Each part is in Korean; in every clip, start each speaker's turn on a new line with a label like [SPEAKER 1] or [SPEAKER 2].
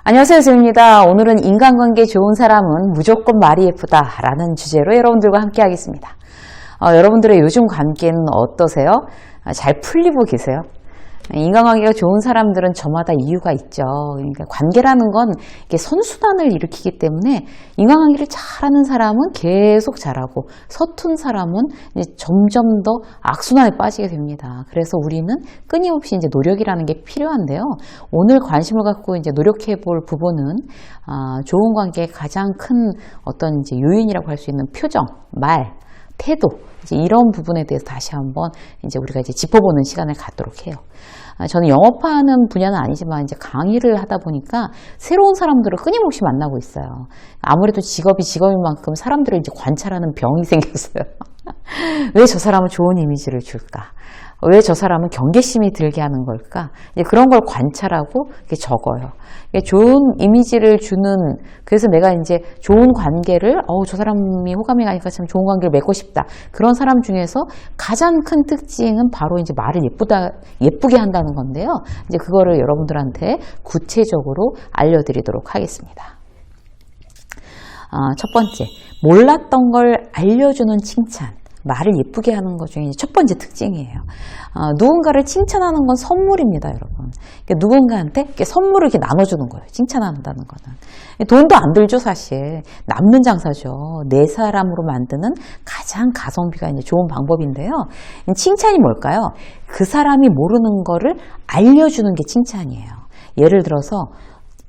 [SPEAKER 1] 안녕하세요, 지입니다. 오늘은 인간관계 좋은 사람은 무조건 말이 예쁘다라는 주제로 여러분들과 함께 하겠습니다. 여러분들의 요즘 관계는 어떠세요? 잘 풀리고 계세요? 인간관계가 좋은 사람들은 저마다 이유가 있죠. 그러니까 관계라는 건 이게 선순환을 일으키기 때문에 인간관계를 잘하는 사람은 계속 잘하고 서툰 사람은 이제 점점 더 악순환에 빠지게 됩니다. 그래서 우리는 끊임없이 이제 노력이라는 게 필요한데요. 오늘 관심을 갖고 이제 노력해 볼 부분은 좋은 관계의 가장 큰 어떤 이제 요인이라고 할 수 있는 표정, 말, 태도, 이제 이런 부분에 대해서 다시 한번 이제 우리가 이제 짚어보는 시간을 갖도록 해요. 저는 영업하는 분야는 아니지만 이제 강의를 하다 보니까 새로운 사람들을 끊임없이 만나고 있어요. 아무래도 직업이 직업인 만큼 사람들을 이제 관찰하는 병이 생겼어요. 왜 저 사람은 좋은 이미지를 줄까? 왜 저 사람은 경계심이 들게 하는 걸까? 이제 그런 걸 관찰하고 적어요. 좋은 이미지를 주는, 그래서 내가 이제 좋은 관계를, 저 사람이 호감이 가니까 참 좋은 관계를 맺고 싶다. 그런 사람 중에서 가장 큰 특징은 바로 이제 말을 예쁘게 한다는 건데요. 이제 그거를 여러분들한테 구체적으로 알려드리도록 하겠습니다. 첫 번째, 몰랐던 걸 알려주는 칭찬. 말을 예쁘게 하는 것 중에 첫 번째 특징이에요. 누군가를 칭찬하는 건 선물입니다, 여러분. 그러니까 누군가한테 선물을 이렇게 나눠주는 거예요. 칭찬한다는 거는. 돈도 안 들죠, 사실. 남는 장사죠. 내 사람으로 만드는 가장 가성비가 이제 좋은 방법인데요. 칭찬이 뭘까요? 그 사람이 모르는 거를 알려주는 게 칭찬이에요. 예를 들어서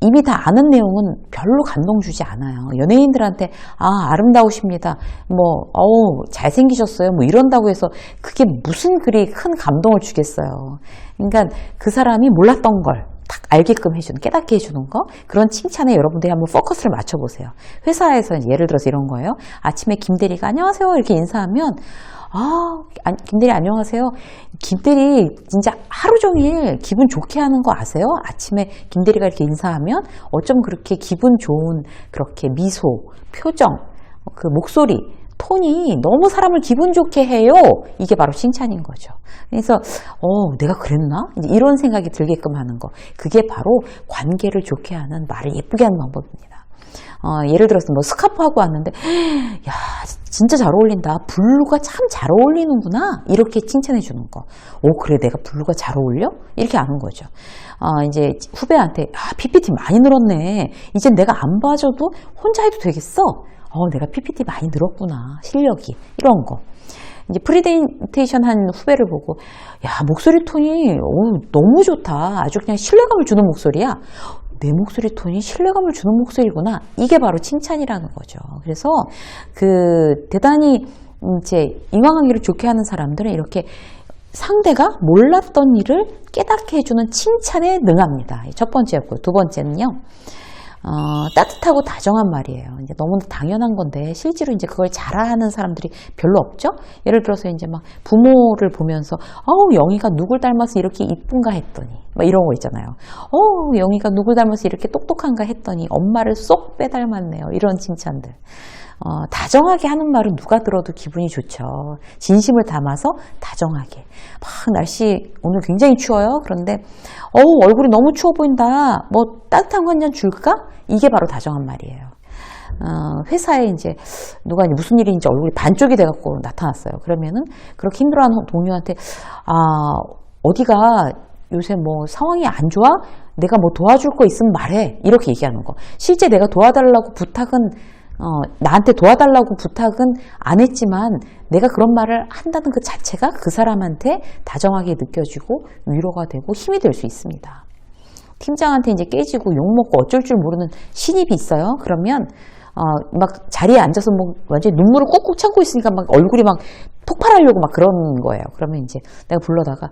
[SPEAKER 1] 이미 다 아는 내용은 별로 감동 주지 않아요. 연예인들한테 아름다우십니다. 잘생기셨어요. 이런다고 해서 그게 무슨 그리 큰 감동을 주겠어요. 그러니까 그 사람이 몰랐던 걸 딱 알게끔 해주는, 깨닫게 해주는 거, 그런 칭찬에 여러분들이 한번 포커스를 맞춰보세요. 회사에서 예를 들어서 이런 거예요. 아침에 김대리가 안녕하세요 이렇게 인사하면 김대리 안녕하세요. 김대리 진짜 하루 종일 기분 좋게 하는 거 아세요? 아침에 김대리가 이렇게 인사하면 어쩜 그렇게 기분 좋은 그렇게 미소, 표정, 그 목소리, 톤이 너무 사람을 기분 좋게 해요. 이게 바로 칭찬인 거죠. 그래서 내가 그랬나? 이런 생각이 들게끔 하는 거. 그게 바로 관계를 좋게 하는, 말을 예쁘게 하는 방법입니다. 예를 들어서 스카프 하고 왔는데 야 진짜 잘 어울린다. 블루가 참 잘 어울리는구나. 이렇게 칭찬해 주는 거. 그래 내가 블루가 잘 어울려? 이렇게 아는 거죠. 이제 후배한테 PPT 많이 늘었네. 이제 내가 안 봐줘도 혼자 해도 되겠어. 내가 PPT 많이 늘었구나. 실력이. 이런 거. 이제 프리젠테이션 한 후배를 보고 목소리 톤이 너무 좋다. 아주 그냥 신뢰감을 주는 목소리야. 내 목소리 톤이 신뢰감을 주는 목소리구나. 이게 바로 칭찬이라는 거죠. 그래서 대단히 이제 인간관계를 좋게 하는 사람들은 이렇게 상대가 몰랐던 일을 깨닫게 해주는 칭찬에 능합니다. 첫 번째였고요. 두 번째는요. 따뜻하고 다정한 말이에요. 이제 너무 당연한 건데 실제로 이제 그걸 잘하는 사람들이 별로 없죠. 예를 들어서 이제 막 부모를 보면서 영희가 누굴 닮아서 이렇게 이쁜가 했더니 이런 거 있잖아요. 영희가 누굴 닮아서 이렇게 똑똑한가 했더니 엄마를 쏙 빼닮았네요. 이런 칭찬들. 다정하게 하는 말은 누가 들어도 기분이 좋죠. 진심을 담아서 다정하게. 날씨 오늘 굉장히 추워요. 그런데 얼굴이 너무 추워 보인다. 따뜻한 거 한 잔 줄까? 이게 바로 다정한 말이에요. 회사에 이제 누가 무슨 일인지 얼굴이 반쪽이 돼갖고 나타났어요. 그러면은 그렇게 힘들어하는 동료한테 어디가 요새 상황이 안 좋아? 내가 도와줄 거 있으면 말해. 이렇게 얘기하는 거. 실제 내가 도와달라고 부탁은 나한테 도와달라고 부탁은 안 했지만 내가 그런 말을 한다는 그 자체가 그 사람한테 다정하게 느껴지고 위로가 되고 힘이 될 수 있습니다. 팀장한테 이제 깨지고 욕먹고 어쩔 줄 모르는 신입이 있어요. 그러면 막 자리에 앉아서 완전히 눈물을 꾹꾹 참고 있으니까 막 얼굴이 막 폭발하려고 막 그러는 거예요. 그러면 이제 내가 불러다가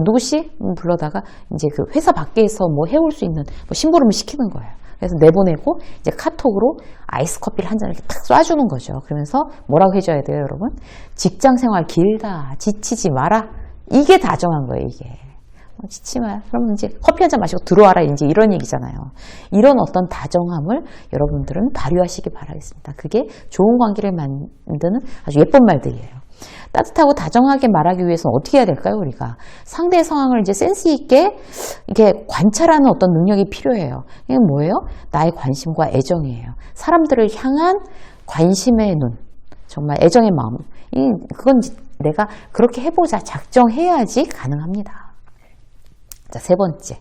[SPEAKER 1] 누구씨? 불러다가 이제 그 회사 밖에서 해올 수 있는 심부름을 시키는 거예요. 그래서 내보내고 이제 카톡으로 아이스 커피를 한 잔 이렇게 탁 쏴주는 거죠. 그러면서 뭐라고 해줘야 돼요, 여러분? 직장 생활 길다. 지치지 마라. 이게 다정한 거예요, 이게. 지치지 마. 그러면 이제 커피 한 잔 마시고 들어와라. 이제 이런 얘기잖아요. 이런 어떤 다정함을 여러분들은 발휘하시기 바라겠습니다. 그게 좋은 관계를 만드는 아주 예쁜 말들이에요. 따뜻하고 다정하게 말하기 위해서는 어떻게 해야 될까요, 우리가? 상대의 상황을 이제 센스 있게 이게 관찰하는 어떤 능력이 필요해요. 이게 뭐예요? 나의 관심과 애정이에요. 사람들을 향한 관심의 눈, 정말 애정의 마음. 그건 내가 그렇게 해보자, 작정해야지 가능합니다. 자, 세 번째.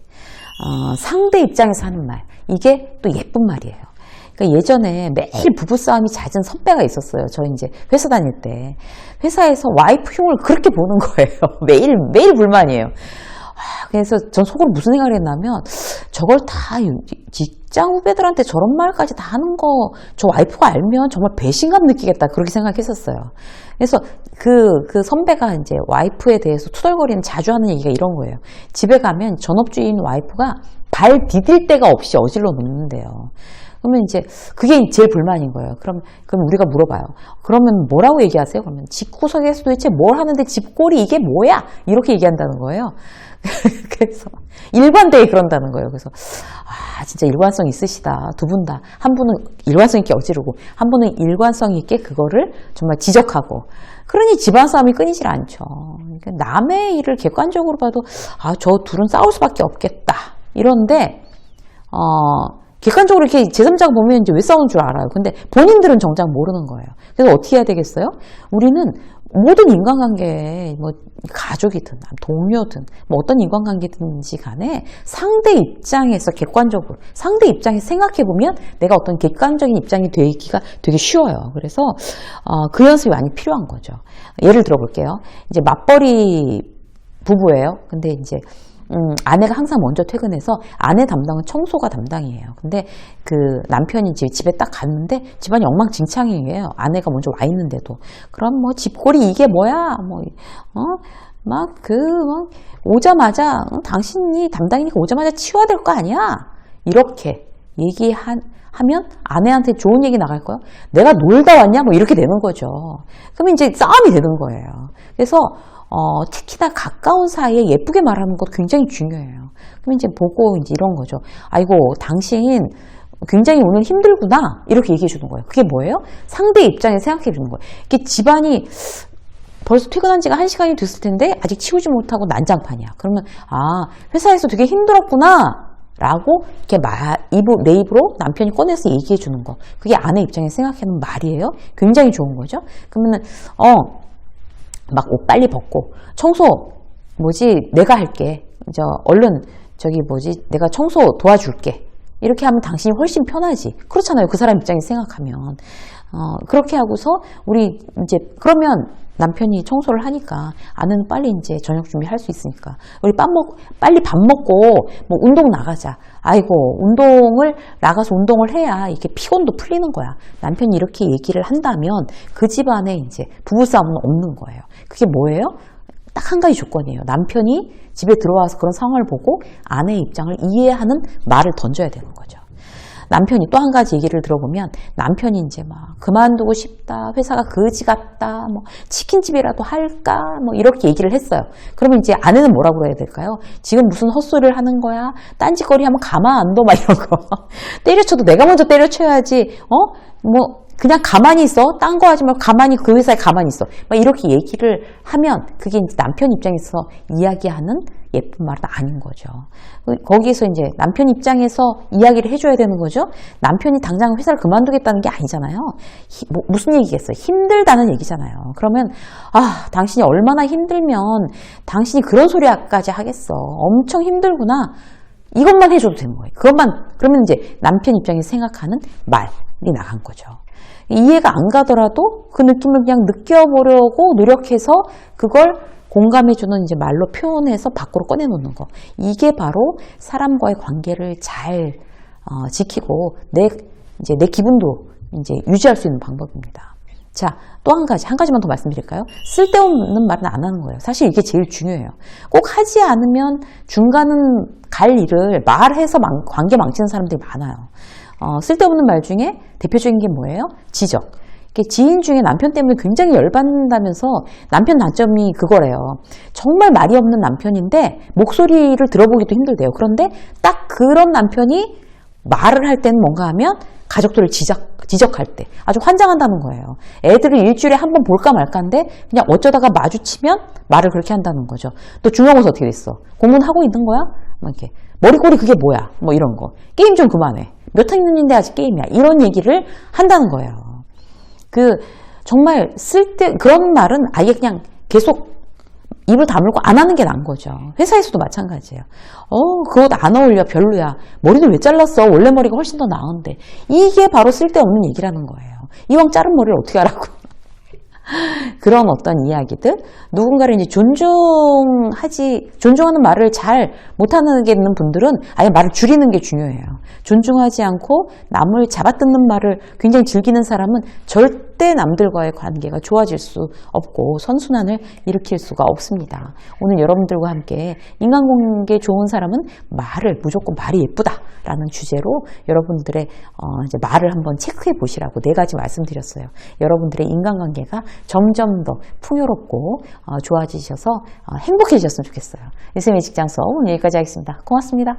[SPEAKER 1] 상대 입장에서 하는 말. 이게 또 예쁜 말이에요. 그러니까 예전에 매일 부부싸움이 잦은 선배가 있었어요. 저 이제 회사 다닐 때. 회사에서 와이프 흉을 그렇게 보는 거예요. 매일 불만이에요. 그래서 전 속으로 무슨 생각을 했냐면, 저걸 다 직장 후배들한테 저런 말까지 다 하는 거, 저 와이프가 알면 정말 배신감 느끼겠다. 그렇게 생각했었어요. 그래서 그 선배가 이제 와이프에 대해서 투덜거리는 자주 하는 얘기가 이런 거예요. 집에 가면 전업주인 와이프가 발 디딜 데가 없이 어질러 놓는데요. 그러면 이제 그게 제일 불만인 거예요. 그럼 우리가 물어봐요. 그러면 뭐라고 얘기하세요? 그러면 집구석에서 도대체 뭘 하는데 집꼴이 이게 뭐야? 이렇게 얘기한다는 거예요. 그래서 일관되게 그런다는 거예요. 그래서 진짜 일관성 있으시다. 두 분 다. 한 분은 일관성 있게 어지르고 한 분은 일관성 있게 그거를 정말 지적하고. 그러니 집안 싸움이 끊이질 않죠. 그러니까 남의 일을 객관적으로 봐도 저 둘은 싸울 수밖에 없겠다. 이런데 객관적으로 이렇게 제3자가 보면 이제 왜 싸우는 줄 알아요. 근데 본인들은 정작 모르는 거예요. 그래서 어떻게 해야 되겠어요? 우리는 모든 인간관계에 뭐 가족이든 동료든 뭐 어떤 인간관계든지 간에 상대 입장에서 객관적으로 상대 입장에서 생각해 보면 내가 어떤 객관적인 입장이 되기가 되게 쉬워요. 그래서 그 연습이 많이 필요한 거죠. 예를 들어 볼게요. 이제 맞벌이 부부예요. 근데 이제 아내가 항상 먼저 퇴근해서 아내 담당은 청소가 담당이에요. 근데 그 남편이 집에 딱 갔는데 집안이 엉망진창이에요. 아내가 먼저 와 있는데도. 그럼 뭐 집골이 이게 뭐야? 오자마자 당신이 담당이니까 오자마자 치워야 될 거 아니야? 이렇게 하면 아내한테 좋은 얘기 나갈 거예요. 내가 놀다 왔냐? 뭐 이렇게 되는 거죠. 그러면 이제 싸움이 되는 거예요. 그래서 특히나 가까운 사이에 예쁘게 말하는 것도 굉장히 중요해요. 그럼 이제 보고 이제 이런 거죠. 아이고, 당신 굉장히 오늘 힘들구나. 이렇게 얘기해 주는 거예요. 그게 뭐예요? 상대 입장에 생각해 주는 거예요. 이게 집안이 벌써 퇴근한 지가 1시간이 됐을 텐데 아직 치우지 못하고 난장판이야. 그러면 회사에서 되게 힘들었구나. 라고 이렇게 내 입으로 남편이 꺼내서 얘기해 주는 거. 그게 아내 입장에 생각하는 말이에요. 굉장히 좋은 거죠. 그러면은 막 옷 빨리 벗고 청소 내가 할게. 얼른 내가 청소 도와줄게. 이렇게 하면 당신이 훨씬 편하지. 그렇잖아요. 그 사람 입장에서 생각하면. 그렇게 하고서 우리 이제 그러면 남편이 청소를 하니까 아내는 빨리 이제 저녁 준비할 수 있으니까 우리 빨리 밥 먹고 뭐 운동 나가자. 아이고, 나가서 운동을 해야 이렇게 피곤도 풀리는 거야. 남편이 이렇게 얘기를 한다면 그 집안에 이제 부부싸움은 없는 거예요. 그게 뭐예요? 딱 한 가지 조건이에요. 남편이 집에 들어와서 그런 상황을 보고 아내의 입장을 이해하는 말을 던져야 되는 거죠. 남편이 또 한 가지 얘기를 들어보면 남편이 이제 막 그만두고 싶다, 회사가 거지 같다, 뭐 치킨집이라도 할까, 뭐 이렇게 얘기를 했어요. 그러면 이제 아내는 뭐라고 해야 될까요? 지금 무슨 헛소리를 하는 거야? 딴짓거리 하면 가만 안 둬, 막 이런 거. 때려쳐도 내가 먼저 때려쳐야지. 그냥 가만히 있어. 딴 거 하지 말고 가만히 그 회사에 가만히 있어. 막 이렇게 얘기를 하면 그게 이제 남편 입장에서 이야기하는 예쁜 말은 아닌 거죠. 거기에서 이제 남편 입장에서 이야기를 해줘야 되는 거죠. 남편이 당장 회사를 그만두겠다는 게 아니잖아요. 무슨 얘기겠어요? 힘들다는 얘기잖아요. 그러면 당신이 얼마나 힘들면 당신이 그런 소리까지 하겠어. 엄청 힘들구나. 이것만 해줘도 되는 거예요. 그러면 이제 남편 입장에서 생각하는 말이 나간 거죠. 이해가 안 가더라도 그 느낌을 그냥 느껴보려고 노력해서 그걸 공감해주는 이제 말로 표현해서 밖으로 꺼내놓는 거. 이게 바로 사람과의 관계를 잘 지키고 내 기분도 이제 유지할 수 있는 방법입니다. 자, 또 한 가지만 더 말씀드릴까요? 쓸데없는 말은 안 하는 거예요. 사실 이게 제일 중요해요. 꼭 하지 않으면 중간은 갈 일을 말해서 관계 망치는 사람들이 많아요. 쓸데없는 말 중에 대표적인 게 뭐예요? 지적. 지인 중에 남편 때문에 굉장히 열받는다면서 남편 단점이 그거래요. 정말 말이 없는 남편인데 목소리를 들어보기도 힘들대요. 그런데 딱 그런 남편이 말을 할 때는 뭔가 하면 가족들을 지적할 때 아주 환장한다는 거예요. 애들을 일주일에 한 번 볼까 말까인데 그냥 어쩌다가 마주치면 말을 그렇게 한다는 거죠. 또 중간고사 어떻게 됐어? 공부는 하고 있는 거야? 막 이렇게 머리꼬리 그게 뭐야? 뭐 이런 거. 게임 좀 그만해. 몇 학년인데 아직 게임이야. 이런 얘기를 한다는 거예요. 정말 그런 말은 아예 그냥 계속 입을 다물고 안 하는 게 나은 거죠. 회사에서도 마찬가지예요. 그거 안 어울려, 별로야. 머리는 왜 잘랐어? 원래 머리가 훨씬 더 나은데. 이게 바로 쓸데없는 얘기라는 거예요. 이왕 자른 머리를 어떻게 하라고. 그런 어떤 이야기들, 누군가를 이제 존중하는 말을 잘 못하겠는 분들은 아예 말을 줄이는 게 중요해요. 존중하지 않고 남을 잡아뜯는 말을 굉장히 즐기는 사람은 절대 남들과의 관계가 좋아질 수 없고 선순환을 일으킬 수가 없습니다. 오늘 여러분들과 함께 인간관계 좋은 사람은 무조건 말이 예쁘다라는 주제로 여러분들의 이제 말을 한번 체크해 보시라고 4가지 말씀드렸어요. 여러분들의 인간관계가 점점 더 풍요롭고 좋아지셔서 행복해지셨으면 좋겠어요. 유쌤의 직장서 오늘 여기까지 하겠습니다. 고맙습니다.